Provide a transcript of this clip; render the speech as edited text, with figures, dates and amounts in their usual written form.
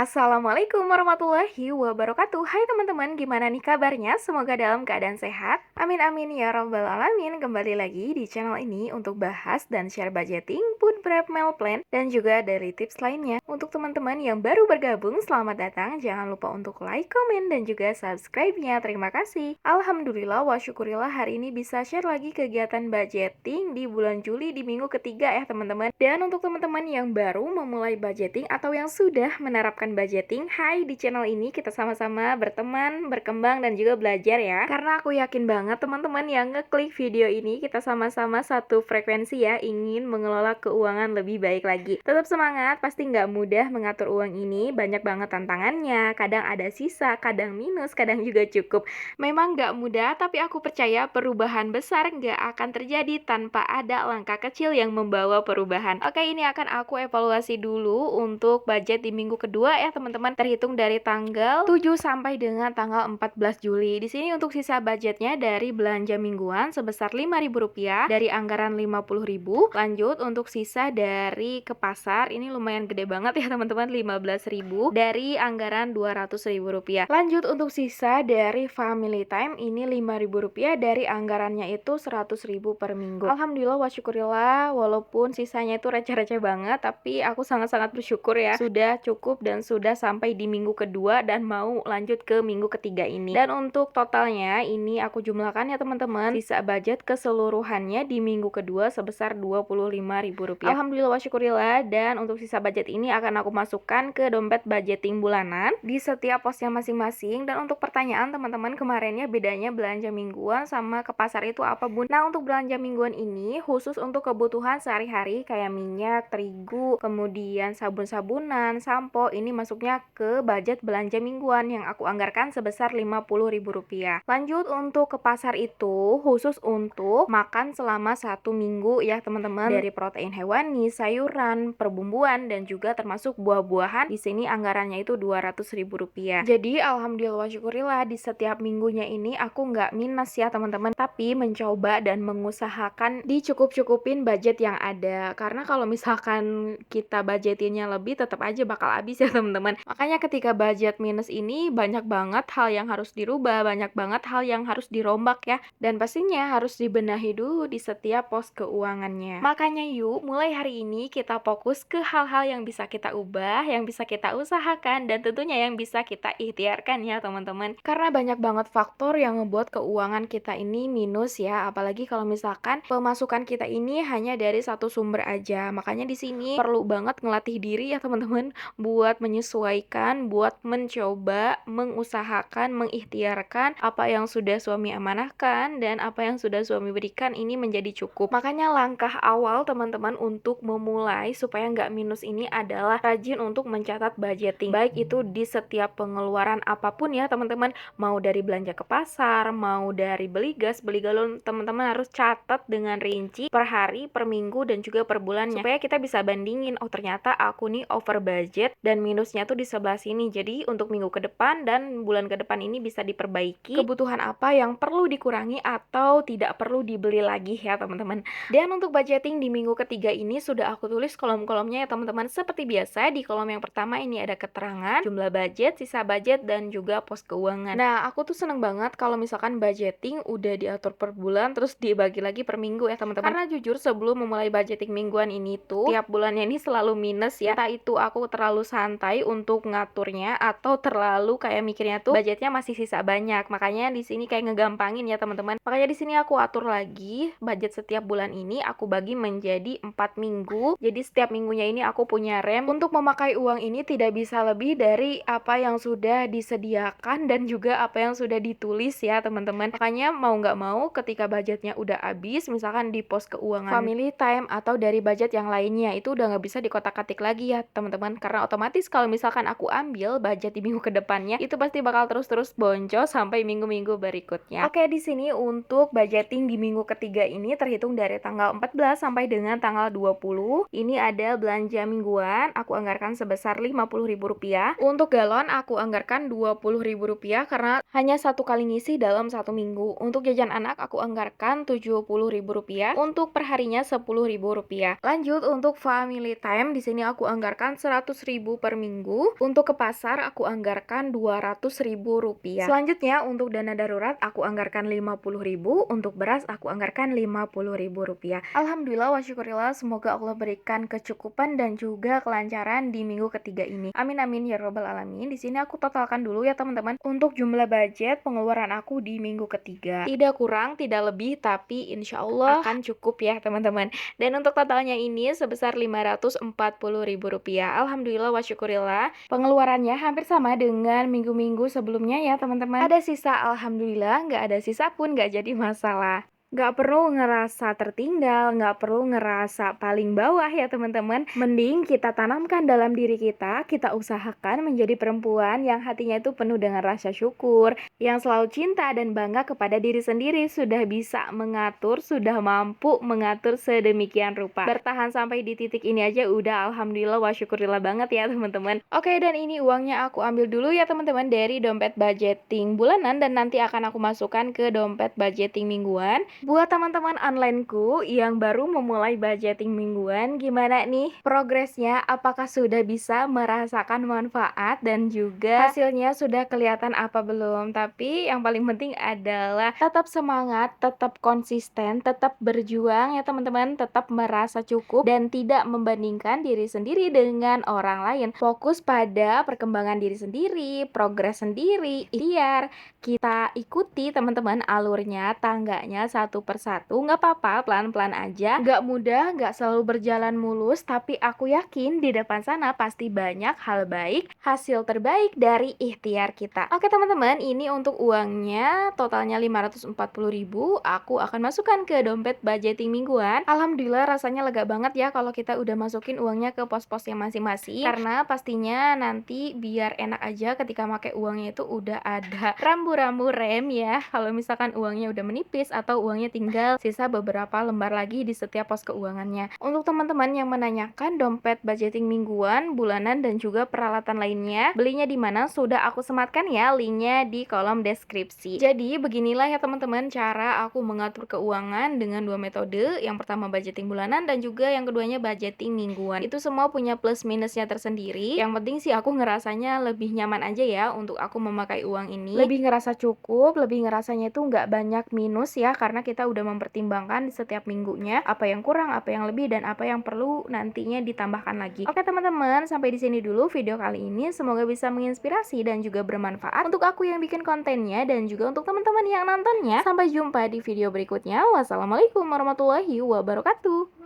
Assalamualaikum warahmatullahi wabarakatuh. Hai teman-teman, gimana nih kabarnya? Semoga dalam keadaan sehat. Amin amin ya robbal alamin. Kembali lagi di channel ini untuk bahas dan share budgeting, food prep meal plan, dan juga dari tips lainnya. Untuk teman-teman yang baru bergabung, selamat datang. Jangan lupa untuk like, komen, dan juga subscribe-nya. Terima kasih. Alhamdulillah wa syukurillah hari ini bisa share lagi kegiatan budgeting di bulan Juli di minggu ketiga ya teman-teman. Dan untuk teman-teman yang baru memulai budgeting atau yang sudah menerapkan budgeting, hai, di channel ini kita sama-sama berteman, berkembang, dan juga belajar ya. Karena aku yakin banget teman-teman yang ngeklik video ini kita sama-sama satu frekuensi ya, ingin mengelola keuangan lebih baik lagi. Tetap semangat, pasti nggak mudah mengatur uang ini, banyak banget tantangannya, kadang ada sisa, kadang minus, kadang juga cukup. Memang nggak mudah, tapi aku percaya perubahan besar nggak akan terjadi tanpa ada langkah kecil yang membawa perubahan. Oke, ini akan aku evaluasi dulu untuk budget di minggu kedua ya teman-teman, terhitung dari tanggal 7 sampai dengan tanggal 14 Juli. Di sini untuk sisa budgetnya dari belanja mingguan sebesar Rp5.000 dari anggaran Rp50.000. Lanjut untuk sisa dari ke pasar, ini lumayan gede banget ya teman-teman, Rp15.000 dari anggaran Rp200.000. Lanjut untuk sisa dari family time, ini Rp5.000 dari anggarannya itu Rp100.000 per minggu. Alhamdulillah wa syukurillah, walaupun sisanya itu receh-receh banget, tapi aku sangat-sangat bersyukur ya, sudah cukup dan sudah sampai di minggu kedua dan mau lanjut ke minggu ketiga ini. Dan untuk totalnya ini aku jumlahkan ya teman-teman, sisa budget keseluruhannya di minggu kedua sebesar Rp25.000. Alhamdulillah wa syukurillah. Dan untuk sisa budget ini akan aku masukkan ke dompet budgeting bulanan di setiap posnya masing-masing. Dan untuk pertanyaan teman-teman, kemarinnya bedanya belanja mingguan sama ke pasar itu apa bun? Nah, untuk belanja mingguan ini khusus untuk kebutuhan sehari-hari kayak minyak, terigu, kemudian sabun-sabunan, sampo, ini masuknya ke budget belanja mingguan yang aku anggarkan sebesar Rp50.000. Lanjut untuk ke pasar itu khusus untuk makan selama 1 minggu ya teman-teman, dari protein hewani, sayuran, perbumbuan, dan juga termasuk buah-buahan. Di sini anggarannya itu Rp200.000. Jadi alhamdulillah wa syukurillah di setiap minggunya ini aku nggak minus ya teman-teman, tapi mencoba dan mengusahakan dicukup-cukupin budget yang ada. Karena kalau misalkan kita budgetinnya lebih, tetap aja bakal habis ya teman-teman. Makanya ketika budget minus ini banyak banget hal yang harus dirubah, banyak banget hal yang harus dirombak ya. Dan pastinya harus dibenahi dulu di setiap pos keuangannya. Makanya yuk, mulai hari ini kita fokus ke hal-hal yang bisa kita ubah, yang bisa kita usahakan, dan tentunya yang bisa kita ikhtiarkan ya teman-teman. Karena banyak banget faktor yang ngebuat keuangan kita ini minus ya, apalagi kalau misalkan pemasukan kita ini hanya dari satu sumber aja. Makanya di sini perlu banget ngelatih diri ya teman-teman, buat menyesuaikan, buat mencoba, mengusahakan, mengikhtiarkan apa yang sudah suami amanahkan dan apa yang sudah suami berikan ini menjadi cukup. Makanya langkah awal teman-teman untuk memulai supaya nggak minus ini adalah rajin untuk mencatat budgeting, baik itu di setiap pengeluaran apapun ya teman-teman, mau dari belanja ke pasar, mau dari beli gas, beli galon, teman-teman harus catat dengan rinci per hari, per minggu, dan juga per bulannya, supaya kita bisa bandingin, oh ternyata aku nih over budget dan minusnya tuh di sebelah sini. Jadi untuk minggu ke depan dan bulan ke depan ini bisa diperbaiki kebutuhan apa yang perlu dikurangi atau tidak perlu dibeli lagi ya teman-teman. Dan untuk budgeting di minggu ketiga ini sudah aku tulis kolom-kolomnya ya teman-teman. Seperti biasa, di kolom yang pertama ini ada keterangan, jumlah budget, sisa budget, dan juga pos keuangan. Nah, aku tuh seneng banget kalau misalkan budgeting udah diatur per bulan terus dibagi lagi per minggu ya teman-teman. Karena jujur sebelum memulai budgeting mingguan ini tuh tiap bulannya ini selalu minus ya. Entah itu aku terlalu santai untuk ngaturnya atau terlalu kayak mikirnya tuh budgetnya masih sisa banyak. Makanya di sini kayak ngegampangin ya teman-teman. Makanya di sini aku atur lagi budget setiap bulan ini aku bagi menjadi 4 minggu. Jadi setiap minggunya ini aku punya rem untuk memakai uang ini tidak bisa lebih dari apa yang sudah disediakan dan juga apa yang sudah ditulis ya teman-teman. Makanya mau nggak mau ketika budgetnya udah habis, misalkan di pos keuangan family time atau dari budget yang lainnya, itu udah nggak bisa dikotak-katik lagi ya teman-teman, karena otomatis kalau misalkan aku ambil budget di minggu kedepannya itu pasti bakal terus-terus boncos sampai minggu-minggu berikutnya. Oke, di sini untuk budgeting di minggu ketiga ini terhitung dari tanggal 14 sampai dengan tanggal 20. Ini ada belanja mingguan, aku anggarkan sebesar Rp50.000. Untuk galon aku anggarkan Rp20.000 karena hanya satu kali ngisi dalam 1 minggu. Untuk jajan anak aku anggarkan Rp70.000. Untuk perharinya Rp10.000. Lanjut untuk family time, di sini aku anggarkan Rp100.000 per minggu. minggu. Untuk ke pasar aku anggarkan Rp200.000. Selanjutnya untuk dana darurat aku anggarkan Rp50.000, untuk beras aku anggarkan Rp50.000. Alhamdulillah wa syukurillah, semoga Allah berikan kecukupan dan juga kelancaran di minggu ketiga ini. Amin amin ya robbal alamin. Di sini aku totalkan dulu ya teman-teman untuk jumlah budget pengeluaran aku di minggu ketiga. Tidak kurang, tidak lebih, tapi insya Allah akan cukup ya teman-teman. Dan untuk totalnya ini sebesar Rp540.000. Alhamdulillah wa syukurillah, pengeluarannya hampir sama dengan minggu-minggu sebelumnya ya teman-teman. Ada sisa, alhamdulillah. Nggak ada sisa pun nggak jadi masalah. Nggak perlu ngerasa tertinggal, nggak perlu ngerasa paling bawah ya teman-teman. Mending kita tanamkan dalam diri kita usahakan menjadi perempuan yang hatinya itu penuh dengan rasa syukur, yang selalu cinta dan bangga kepada diri sendiri, sudah bisa mengatur, sudah mampu mengatur sedemikian rupa. Bertahan sampai di titik ini aja udah alhamdulillah wa syukurillah banget ya teman-teman. Oke, dan ini uangnya aku ambil dulu ya teman-teman dari dompet budgeting bulanan dan nanti akan aku masukkan ke dompet budgeting mingguan. Buat teman-teman onlineku yang baru memulai budgeting mingguan, gimana nih progresnya? Apakah sudah bisa merasakan manfaat dan juga hasilnya sudah kelihatan apa belum? Tapi yang paling penting adalah tetap semangat, tetap konsisten, tetap berjuang ya teman-teman, tetap merasa cukup dan tidak membandingkan diri sendiri dengan orang lain. Fokus pada perkembangan diri sendiri, progres sendiri, ikhtiar. Kita ikuti teman-teman alurnya, tangganya satu persatu, nggak apa-apa, pelan-pelan aja. Nggak mudah, nggak selalu berjalan mulus, tapi aku yakin di depan sana pasti banyak hal baik, hasil terbaik dari ikhtiar kita. Oke teman-teman, ini untuk uangnya totalnya Rp540.000. Aku akan masukkan ke dompet budgeting mingguan. Alhamdulillah rasanya lega banget ya kalau kita udah masukin uangnya ke pos-posnya masing-masing, karena pastinya nanti biar enak aja ketika pakai uangnya itu udah ada rambu-rambu rem ya, kalau misalkan uangnya udah menipis atau uangnya tinggal sisa beberapa lembar lagi di setiap pos keuangannya. Untuk teman-teman yang menanyakan dompet budgeting mingguan, bulanan, dan juga peralatan lainnya, belinya di mana sudah aku sematkan ya linknya di kolom deskripsi. Jadi beginilah ya teman-teman cara aku mengatur keuangan dengan dua metode. Yang pertama budgeting bulanan dan juga yang keduanya budgeting mingguan. Itu semua punya plus minusnya tersendiri. Yang penting sih aku ngerasanya lebih nyaman aja ya untuk aku memakai uang ini. Lebih ngerasa cukup, lebih ngerasanya itu nggak banyak minus ya, karena kita udah mempertimbangkan di setiap minggunya apa yang kurang, apa yang lebih, dan apa yang perlu nantinya ditambahkan lagi. Oke teman-teman, sampai di sini dulu video kali ini. Semoga bisa menginspirasi dan juga bermanfaat untuk aku yang bikin kontennya dan juga untuk teman-teman yang nontonnya. Sampai jumpa di video berikutnya. Wassalamualaikum warahmatullahi wabarakatuh.